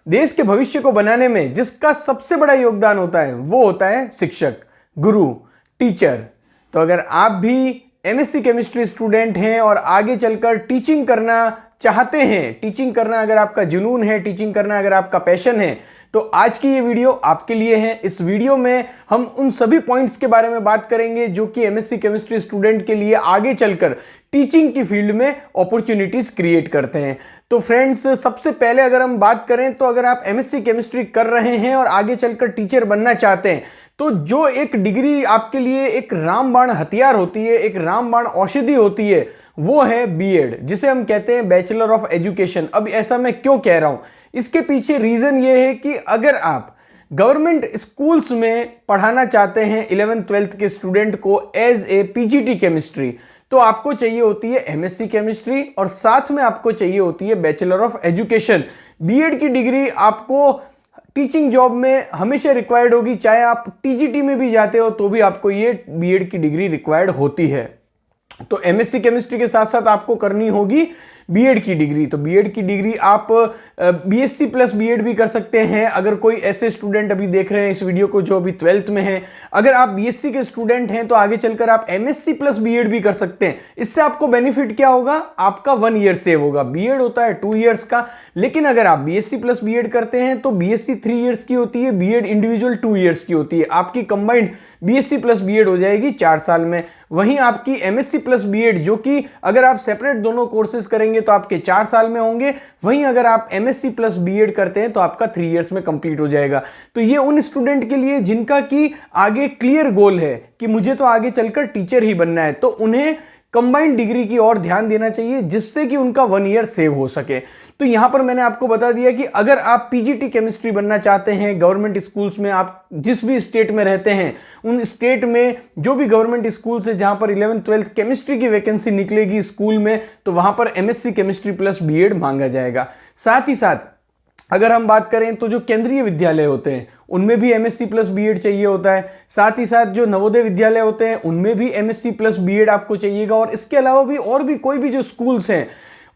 देश के भविष्य को बनाने में जिसका सबसे बड़ा योगदान होता है वो होता है शिक्षक, गुरु, टीचर। तो अगर आप भी एमएससी केमिस्ट्री स्टूडेंट हैं और आगे चलकर टीचिंग करना चाहते हैं, टीचिंग करना अगर आपका जुनून है, टीचिंग करना अगर आपका पैशन है, तो आज की ये वीडियो आपके लिए है। इस वीडियो में हम उन सभी पॉइंट्स के बारे में बात करेंगे जो कि एमएससी केमिस्ट्री स्टूडेंट के लिए आगे चलकर टीचिंग की फील्ड में अपॉर्चुनिटीज क्रिएट करते हैं। तो फ्रेंड्स, सबसे पहले अगर हम बात करें तो अगर आप एमएससी केमिस्ट्री कर रहे हैं और आगे चलकर टीचर बनना चाहते हैं, तो जो एक डिग्री आपके लिए एक रामबाण हथियार होती है, एक रामबाण औषधि होती है, वो है बीएड, जिसे हम कहते हैं बैचलर ऑफ एजुकेशन। अब ऐसा मैं क्यों कह रहा हूं, इसके पीछे रीजन ये है कि अगर आप गवर्नमेंट स्कूल्स में पढ़ाना चाहते हैं 11th-12th के स्टूडेंट को एज ए पीजीटी केमिस्ट्री, तो आपको चाहिए होती है एमएससी केमिस्ट्री और साथ में आपको चाहिए होती है बैचलर ऑफ एजुकेशन। बीएड की डिग्री आपको टीचिंग जॉब में हमेशा रिक्वायर्ड होगी, चाहे आप टीजीटी में भी जाते हो तो भी आपको ये बीएड की डिग्री रिक्वायर्ड होती है। तो एमएससी केमिस्ट्री के साथ साथ आपको करनी होगी बीएड की डिग्री। तो बीएड की डिग्री आप बीएससी प्लस बीएड भी कर सकते हैं। अगर कोई ऐसे स्टूडेंट अभी देख रहे हैं इस वीडियो को जो अभी 12th में हैं, अगर आप बीएससी के स्टूडेंट हैं तो आगे चलकर आप एमएससी प्लस बीएड भी कर सकते हैं। इससे आपको बेनिफिट क्या होगा, आपका 1 ईयर सेव होगा। बीएड होता है 2 ईयर्स का, लेकिन अगर आप बीएससी प्लस बीएड करते हैं तो बीएससी 3 ईयर्स की होती है, बीएड इंडिविजुअल 2 ईयर्स की होती है। आपकी कंबाइंड बीएससी प्लस बीएड हो जाएगी 4 साल में। वहीं आपकी एमएससी प्लस बीएड, जो कि अगर आप सेपरेट दोनों कोर्सेज करेंगे तो आपके 4 साल में होंगे, वहीं अगर आप एमएससी प्लस बीएड करते हैं तो आपका 3 ईयर्स में कंप्लीट हो जाएगा। तो ये उन स्टूडेंट के लिए जिनका कि आगे क्लियर गोल है कि मुझे तो आगे चलकर टीचर ही बनना है, तो उन्हें कंबाइंड डिग्री की ओर ध्यान देना चाहिए जिससे कि उनका 1 ईयर सेव हो सके। तो यहां पर मैंने आपको बता दिया कि अगर आप पीजीटी केमिस्ट्री बनना चाहते हैं गवर्नमेंट स्कूल्स में, आप जिस भी स्टेट में रहते हैं उन स्टेट में जो भी गवर्नमेंट स्कूल्स है जहां पर 11th-12th केमिस्ट्री की वैकेंसी निकलेगी स्कूल में, तो वहां पर एमएससी केमिस्ट्री प्लस बीएड मांगा जाएगा। साथ ही साथ अगर हम बात करें तो जो केंद्रीय विद्यालय होते हैं उनमें भी एमएससी प्लस बीएड चाहिए होता है। साथ ही साथ जो नवोदय विद्यालय होते हैं उनमें भी एमएससी प्लस बीएड आपको चाहिएगा। और इसके अलावा भी और भी कोई भी जो स्कूल्स हैं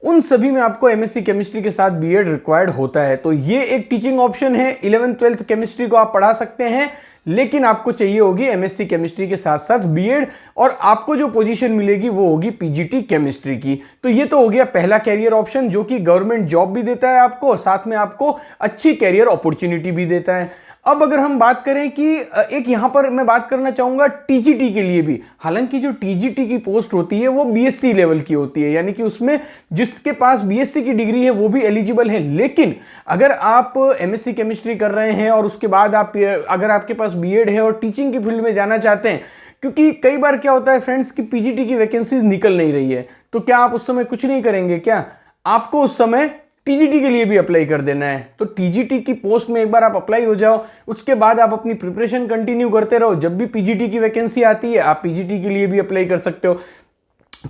उन सभी में आपको एमएससी केमिस्ट्री के साथ बीएड रिक्वायर्ड होता है। तो ये एक टीचिंग ऑप्शन है, 11th-12th केमिस्ट्री को आप पढ़ा सकते हैं, लेकिन आपको चाहिए होगी एमएससी केमिस्ट्री के साथ साथ बीएड, और आपको जो पोजीशन मिलेगी वो होगी पीजीटी केमिस्ट्री की। तो ये तो हो गया पहला कैरियर ऑप्शन जो कि गवर्नमेंट जॉब भी देता है आपको, साथ में आपको अच्छी कैरियर अपॉर्चुनिटी भी देता है। अब अगर हम बात करें कि एक यहां पर मैं बात करना चाहूंगा टीजीटी के लिए भी। हालांकि जो टीजीटी की पोस्ट होती है वो बीएससी लेवल की होती है, यानी कि उसमें जिसके पास बीएससी की डिग्री है वो भी एलिजिबल है। लेकिन अगर आप एमएससी केमिस्ट्री कर रहे हैं और उसके बाद आप अगर आपके पास बीएड है और टीचिंग की फील्ड में जाना चाहते हैं, क्योंकि कई बार क्या होता है फ्रेंड्स कि पीजीटी की वैकेंसीज निकल नहीं रही है, तो क्या आप उस समय कुछ नहीं करेंगे? क्या आपको उस समय टीजीटी के लिए भी अप्लाई कर देना है? तो टीजीटी की पोस्ट में एक बार आप अप्लाई हो जाओ, उसके बाद आप अपनी प्रिपरेशन कंटिन्यू करते रहो। जब भी पीजीटी की वैकेंसी आती है आप पीजीटी के लिए भी अप्लाई कर सकते हो।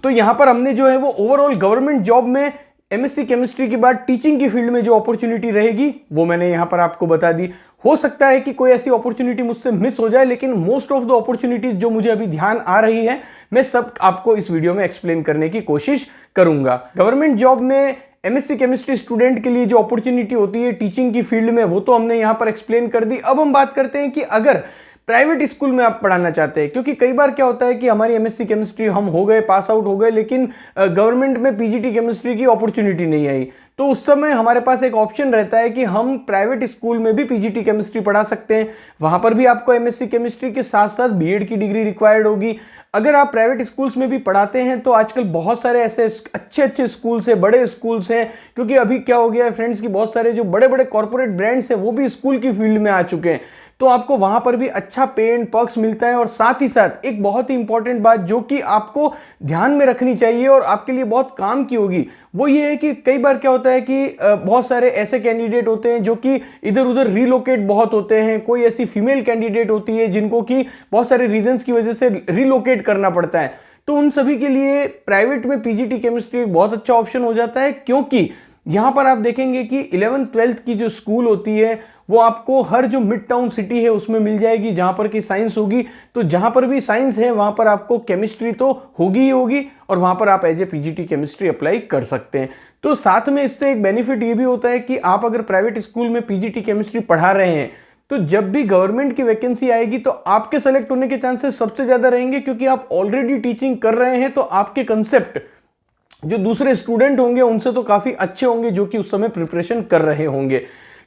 तो यहां पर हमने जो है वो ओवरऑल गवर्नमेंट जॉब में एमएससी केमिस्ट्री के बाद टीचिंग की फील्ड में जो अपॉर्चुनिटी रहेगी वो मैंने यहां पर आपको बता दी। हो सकता है कि कोई ऐसी अपॉर्चुनिटी मुझसे मिस हो जाए, लेकिन मोस्ट ऑफ द अपॉर्चुनिटीज जो मुझे अभी ध्यान आ रही है मैं सब आपको इस वीडियो में एक्सप्लेन करने की कोशिश करूंगा। गवर्नमेंट जॉब में एमएससी केमिस्ट्री स्टूडेंट के लिए जो अपॉर्चुनिटी होती है टीचिंग की फील्ड में, वो तो हमने यहां पर एक्सप्लेन कर दी। अब हम बात करते हैं कि अगर प्राइवेट स्कूल में आप पढ़ाना चाहते हैं, क्योंकि कई बार क्या होता है कि हमारी एमएससी केमिस्ट्री हम हो गए, पास आउट हो गए, लेकिन गवर्नमेंट में पीजीटी केमिस्ट्री की अपॉर्चुनिटी नहीं आई, तो उस समय हमारे पास एक ऑप्शन रहता है कि हम प्राइवेट स्कूल में भी पीजीटी केमिस्ट्री पढ़ा सकते हैं। वहां पर भी आपको एमएससी केमिस्ट्री के साथ साथ बीएड की डिग्री रिक्वायर्ड होगी। अगर आप प्राइवेट स्कूल्स में भी पढ़ाते हैं तो आजकल बहुत सारे ऐसे अच्छे अच्छे स्कूल्स हैं, बड़े स्कूल्स हैं, क्योंकि अभी क्या हो गया है फ्रेंड्स कि बहुत सारे जो बड़े बड़े कॉर्पोरेट ब्रांड्स हैं वो भी स्कूल की फील्ड में आ चुके हैं। तो आपको वहां पर भी अच्छा पे एंड पर्क्स मिलता है। और साथ ही साथ एक बहुत ही इंपॉर्टेंट बात जो कि आपको ध्यान में रखनी चाहिए और आपके लिए बहुत काम की होगी, वो ये है कि कई बार क्या होता है कि बहुत सारे ऐसे कैंडिडेट होते हैं जो कि इधर उधर रिलोकेट बहुत होते हैं। कोई ऐसी फीमेल कैंडिडेट होती है जिनको कि बहुत सारे रीजंस की वजह से रिलोकेट करना पड़ता है। तो उन सभी के लिए प्राइवेट में पीजीटी केमिस्ट्री एक बहुत अच्छा ऑप्शन हो जाता है, क्योंकि यहां पर आप देखेंगे कि 11th-12th की जो स्कूल होती है वो आपको हर जो मिड टाउन सिटी है उसमें मिल जाएगी जहां पर कि साइंस होगी। तो जहां पर भी साइंस है वहां पर आपको केमिस्ट्री तो होगी ही होगी, और वहां पर आप as a PGT chemistry apply कर सकते हैं। तो साथ में इससे एक बेनिफिट ये भी होता है कि आप अगर प्राइवेट स्कूल में पीजीटी केमिस्ट्री पढ़ा रहे हैं तो जब भी गवर्नमेंट की वैकेंसी आएगी तो आपके सेलेक्ट होने के चांसेस सबसे ज्यादा रहेंगे, क्योंकि आप ऑलरेडी टीचिंग कर रहे हैं। तो आपके कंसेप्ट जो दूसरे स्टूडेंट होंगे उनसे तो काफी अच्छे होंगे जो कि उस समय प्रिपरेशन कर रहे होंगे।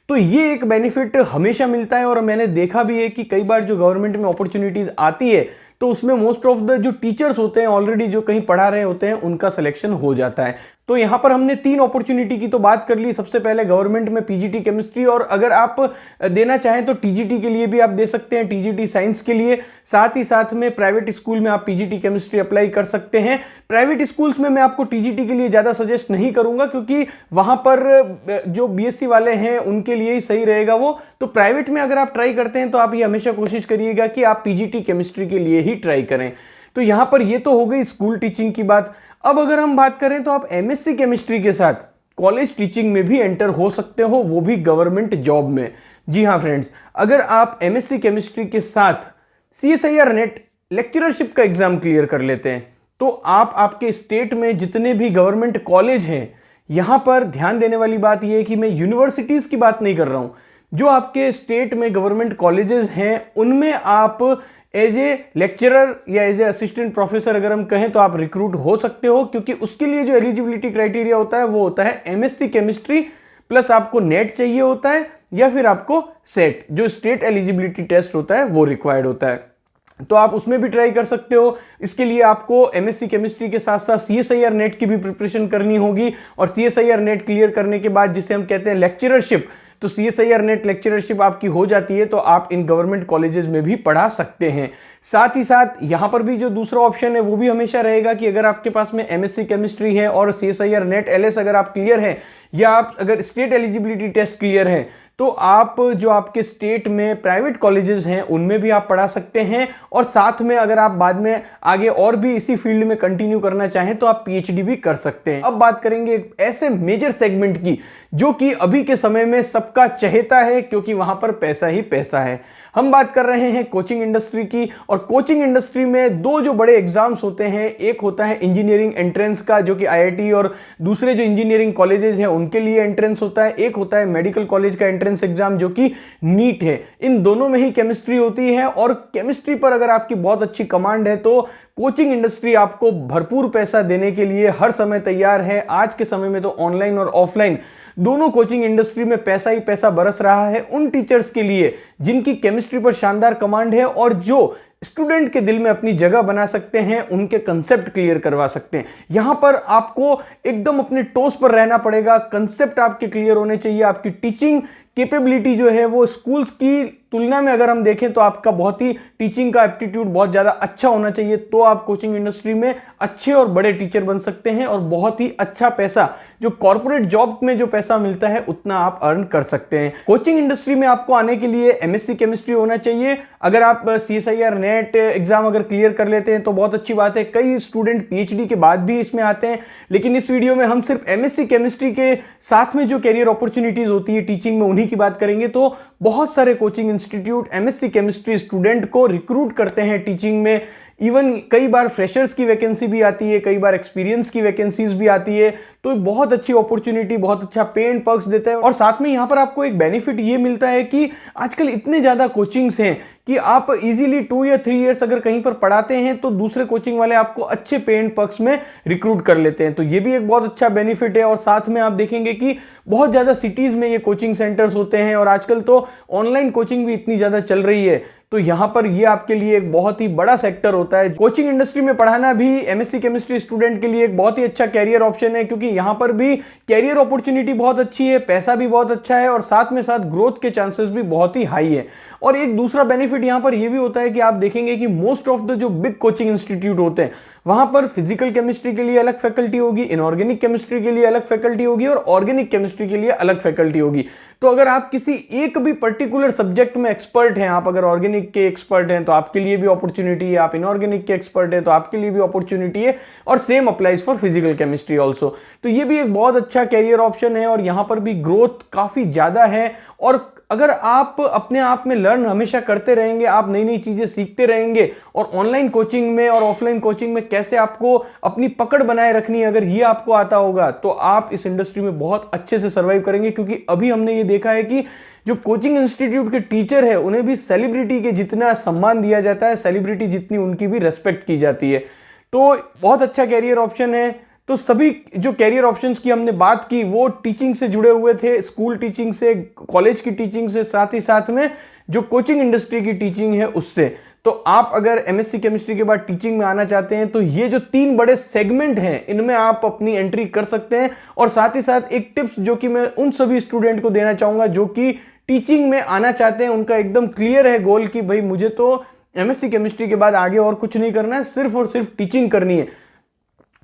तो ये एक बेनिफिट हमेशा मिलता है, और मैंने देखा भी है कि कई बार जो गवर्नमेंट में अपॉर्चुनिटीज आती है तो उसमें मोस्ट ऑफ द जो टीचर्स होते हैं ऑलरेडी जो कहीं पढ़ा रहे होते हैं उनका सिलेक्शन हो जाता है। तो यहां पर हमने 3 अपॉर्चुनिटी की तो बात कर ली। सबसे पहले गवर्नमेंट में पीजीटी केमिस्ट्री, और अगर आप देना चाहें तो टीजीटी के लिए भी आप दे सकते हैं, टीजीटी साइंस के लिए। साथ ही साथ में प्राइवेट स्कूल में आप पीजीटी केमिस्ट्री अप्लाई कर सकते हैं। प्राइवेट स्कूल्स में मैं आपको टीजीटी के लिए ज्यादा सजेस्ट नहीं करूंगा, क्योंकि वहां पर जो बीएससी वाले हैं उनके लिए ही सही रहेगा वो। तो प्राइवेट में अगर आप ट्राई करते हैं तो आप ये हमेशा कोशिश करिएगा कि आप पीजीटी केमिस्ट्री के लिए ही ट्राई करें। तो यहां पर ये तो हो गई स्कूल टीचिंग की बात। अब अगर हम बात करें तो आप एमएससी केमिस्ट्री के साथ कॉलेज टीचिंग में भी एंटर हो सकते हो, वो भी गवर्नमेंट जॉब में। जी हां फ्रेंड्स, अगर आप एमएससी केमिस्ट्री के साथ सीएसआईआर नेट लेक्चरशिप का एग्जाम क्लियर कर लेते हैं तो आप आपके स्टेट में जितने भी गवर्नमेंट कॉलेज हैं, यहां पर ध्यान देने वाली बात यह है कि मैं यूनिवर्सिटीज की बात नहीं कर रहा हूं, जो आपके स्टेट में गवर्नमेंट कॉलेजेस हैं उनमें आप एज ए लेक्चरर या एज ए असिस्टेंट प्रोफेसर अगर हम कहें तो आप रिक्रूट हो सकते हो, क्योंकि उसके लिए जो एलिजिबिलिटी क्राइटेरिया होता है वो होता है एमएससी केमिस्ट्री प्लस आपको नेट चाहिए होता है, या फिर आपको सेट जो स्टेट एलिजिबिलिटी टेस्ट होता है वो रिक्वायर्ड होता है। तो आप उसमें भी ट्राई कर सकते हो। इसके लिए आपको एमएससी केमिस्ट्री के साथ साथ सीएसआईआर नेट की भी प्रिपरेशन करनी होगी, और सीएसआईआर नेट क्लियर करने के बाद जिसे हम कहते हैं लेक्चरशिप, तो सीएसआईआर नेट लेक्चरशिप आपकी हो जाती है तो आप इन गवर्नमेंट कॉलेजेस में भी पढ़ा सकते हैं। साथ ही साथ यहां पर भी जो दूसरा ऑप्शन है वो भी हमेशा रहेगा कि अगर आपके पास में एमएससी केमिस्ट्री है और सीएसआईआर नेट एलएस अगर आप क्लियर है, या आप अगर स्टेट एलिजिबिलिटी टेस्ट क्लियर है, तो आप जो आपके स्टेट में प्राइवेट कॉलेजेस हैं उनमें भी आप पढ़ा सकते हैं। और साथ में अगर आप बाद में आगे और भी इसी फील्ड में कंटिन्यू करना चाहें तो आप पीएचडी भी कर सकते हैं। अब बात करेंगे एक ऐसे मेजर सेगमेंट की जो कि अभी के समय में सबका चहेता है, क्योंकि वहां पर पैसा ही पैसा है। हम बात कर रहे हैं कोचिंग इंडस्ट्री की, और कोचिंग इंडस्ट्री में 2 जो बड़े एग्जाम्स होते हैं, एक होता है इंजीनियरिंग एंट्रेंस का जो कि आईआईटी और दूसरे जो इंजीनियरिंग कॉलेजेस हैं उनके लिए एंट्रेंस होता है, एक होता है मेडिकल कॉलेज का एंट्रेंस एग्जाम जो कि नीट है। इन दोनों में ही केमिस्ट्री होती है, और केमिस्ट्री पर अगर आपकी बहुत अच्छी कमांड है तो कोचिंग इंडस्ट्री आपको भरपूर पैसा देने के लिए हर समय तैयार है। आज के समय में तो ऑनलाइन और ऑफलाइन दोनों कोचिंग इंडस्ट्री में पैसा ही पैसा बरस रहा है उन टीचर्स के लिए जिनकी केमिस्ट्री पर शानदार कमांड है और जो स्टूडेंट के दिल में अपनी जगह बना सकते हैं, उनके कंसेप्ट क्लियर करवा सकते हैं। यहां पर आपको एकदम अपने टोस पर रहना पड़ेगा, कंसेप्ट आपके क्लियर होने चाहिए, आपकी टीचिंग कैपेबिलिटी जो है वो स्कूल्स की तुलना में अगर हम देखें तो आपका बहुत ही टीचिंग का एप्टीट्यूड बहुत ज़्यादा अच्छा होना चाहिए, तो आप कोचिंग इंडस्ट्री में अच्छे और बड़े टीचर बन सकते हैं और बहुत ही अच्छा पैसा जो कॉर्पोरेट जॉब में जो पैसा मिलता है उतना आप अर्न कर सकते हैं। कोचिंग इंडस्ट्री में आपको आने के लिए एमएससी केमिस्ट्री होना चाहिए। अगर आप सीएसआईआर नेट एग्जाम अगर क्लियर कर लेते हैं तो बहुत अच्छी बात है। कई स्टूडेंट पीएचडी के बाद भी इसमें आते हैं, लेकिन इस वीडियो में हम सिर्फ एमएससी केमिस्ट्री के साथ में जो कैरियर अपॉर्चुनिटीज होती है टीचिंग में उन्हीं की बात करेंगे। तो बहुत सारे coaching institute MSc chemistry student को रिक्रूट करते हैं टीचिंग में। इवन कई बार फ्रेशर्स की वैकेंसी भी आती है, कई बार एक्सपीरियंस की वैकेंसीज भी आती है। तो बहुत अच्छी अपॉर्चुनिटी, बहुत अच्छा पे एंड पर्क्स देता है। और साथ में यहां पर आपको एक बेनिफिट ये मिलता है कि आजकल इतने ज्यादा कोचिंग्स हैं कि आप इजीली 2 या 3 इयर्स अगर कहीं पर पढ़ाते हैं तो दूसरे कोचिंग वाले आपको अच्छे पे एंड पर्क्स में रिक्रूट कर लेते हैं। तो ये भी एक बहुत अच्छा बेनिफिट है। और साथ में आप देखेंगे कि बहुत ज्यादा सिटीज में ये कोचिंग सेंटर्स होते हैं और आजकल तो ऑनलाइन कोचिंग भी इतनी ज्यादा चल रही है, तो यहां पर ये आपके लिए एक बहुत ही बड़ा सेक्टर होता है। कोचिंग इंडस्ट्री में पढ़ाना भी एमएससी केमिस्ट्री स्टूडेंट के लिए एक बहुत ही अच्छा कैरियर ऑप्शन है, क्योंकि यहां पर भी कैरियर अपॉर्चुनिटी बहुत अच्छी है, पैसा भी बहुत अच्छा है और साथ में साथ ग्रोथ के चांसेस भी बहुत ही हाई है। और एक दूसरा बेनिफिट यहां पर यह भी होता है कि आप देखेंगे कि मोस्ट ऑफ द जो बिग कोचिंग इंस्टीट्यूट होते हैं वहां पर फिजिकल केमिस्ट्री के लिए अलग फैकल्टी होगी, इनऑर्गेनिक केमिस्ट्री के लिए अलग फैकल्टी होगी और ऑर्गेनिक केमिस्ट्री के लिए अलग फैकल्टी होगी। तो अगर आप किसी एक भी पर्टिकुलर सब्जेक्ट में एक्सपर्ट हैं, आप अगर ऑर्गेनिक के एक्सपर्ट हैं तो आपके लिए भी अपॉर्चुनिटी है, आप इनऑर्गेनिक के एक्सपर्ट हैं तो आपके लिए भी अपॉर्चुनिटी है, और same applies for physical chemistry also. तो ये भी एक बहुत अच्छा कैरियर ऑप्शन है और यहां पर भी ग्रोथ काफी ज्यादा है। और अगर आप अपने आप में लर्न हमेशा करते रहेंगे, आप नई नई चीजें सीखते रहेंगे और ऑनलाइन कोचिंग में और ऑफलाइन कोचिंग में कैसे आपको अपनी पकड़ बनाए रखनी है, अगर ये आपको आता होगा तो आप इस इंडस्ट्री में बहुत अच्छे से सर्वाइव करेंगे। क्योंकि अभी हमने ये देखा है कि जो कोचिंग इंस्टीट्यूट के टीचर है उन्हें भी सेलिब्रिटी के जितना सम्मान दिया जाता है, सेलिब्रिटी जितनी उनकी भी रेस्पेक्ट की जाती है। तो बहुत अच्छा कैरियर ऑप्शन है। तो सभी जो कैरियर ऑप्शंस की हमने बात की वो टीचिंग से जुड़े हुए थे, स्कूल टीचिंग से, कॉलेज की टीचिंग से, साथ ही साथ में जो कोचिंग इंडस्ट्री की टीचिंग है उससे। तो आप अगर एमएससी केमिस्ट्री के बाद टीचिंग में आना चाहते हैं तो ये जो 3 बड़े सेगमेंट हैं इनमें आप अपनी एंट्री कर सकते हैं। और साथ ही साथ एक टिप्स जो कि मैं उन सभी स्टूडेंट को देना चाहूंगा जो कि टीचिंग में आना चाहते हैं, उनका एकदम क्लियर है गोल कि भाई मुझे तो एमएससी केमिस्ट्री के बाद आगे और कुछ नहीं करना है, सिर्फ और सिर्फ टीचिंग करनी है।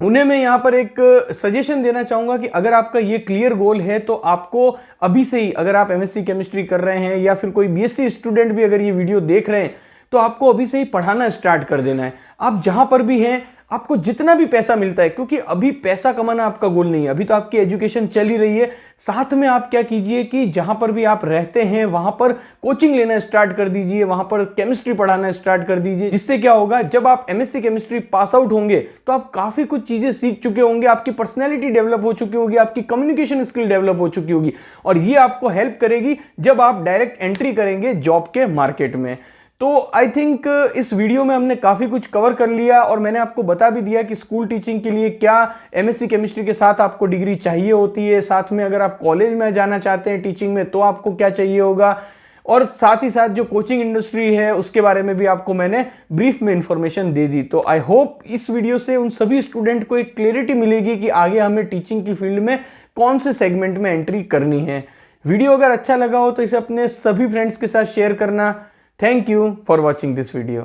उन्हें मैं यहां पर एक सजेशन देना चाहूंगा कि अगर आपका ये क्लियर गोल है तो आपको अभी से ही, अगर आप एमएससी केमिस्ट्री कर रहे हैं या फिर कोई बीएससी स्टूडेंट भी अगर ये वीडियो देख रहे हैं तो आपको अभी से ही पढ़ाना स्टार्ट कर देना है। आप जहां पर भी हैं, आपको जितना भी पैसा मिलता है, क्योंकि अभी पैसा कमाना आपका गोल नहीं है, अभी तो आपकी एजुकेशन चल ही रही है, साथ में आप क्या कीजिए कि जहां पर भी आप रहते हैं वहां पर कोचिंग लेना स्टार्ट कर दीजिए, वहां पर केमिस्ट्री पढ़ाना स्टार्ट कर दीजिए। जिससे क्या होगा, जब आप एमएससी केमिस्ट्री पास आउट होंगे तो आप काफी कुछ चीजें सीख चुके होंगे, आपकी पर्सनैलिटी डेवलप हो चुकी होगी, आपकी कम्युनिकेशन स्किल डेवलप हो चुकी होगी और ये आपको हेल्प करेगी जब आप डायरेक्ट एंट्री करेंगे जॉब के मार्केट में। तो आई थिंक इस वीडियो में हमने काफ़ी कुछ कवर कर लिया और मैंने आपको बता भी दिया कि स्कूल टीचिंग के लिए क्या एमएससी केमिस्ट्री के साथ आपको डिग्री चाहिए होती है, साथ में अगर आप कॉलेज में जाना चाहते हैं टीचिंग में तो आपको क्या चाहिए होगा, और साथ ही साथ जो कोचिंग इंडस्ट्री है उसके बारे में भी आपको मैंने ब्रीफ में इंफॉर्मेशन दे दी। तो आई होप इस वीडियो से उन सभी स्टूडेंट को एक क्लैरिटी मिलेगी कि आगे हमें टीचिंग की फील्ड में कौन से सेगमेंट में एंट्री करनी है। वीडियो अगर अच्छा लगा हो तो इसे अपने सभी फ्रेंड्स के साथ शेयर करना। Thank you for watching this video.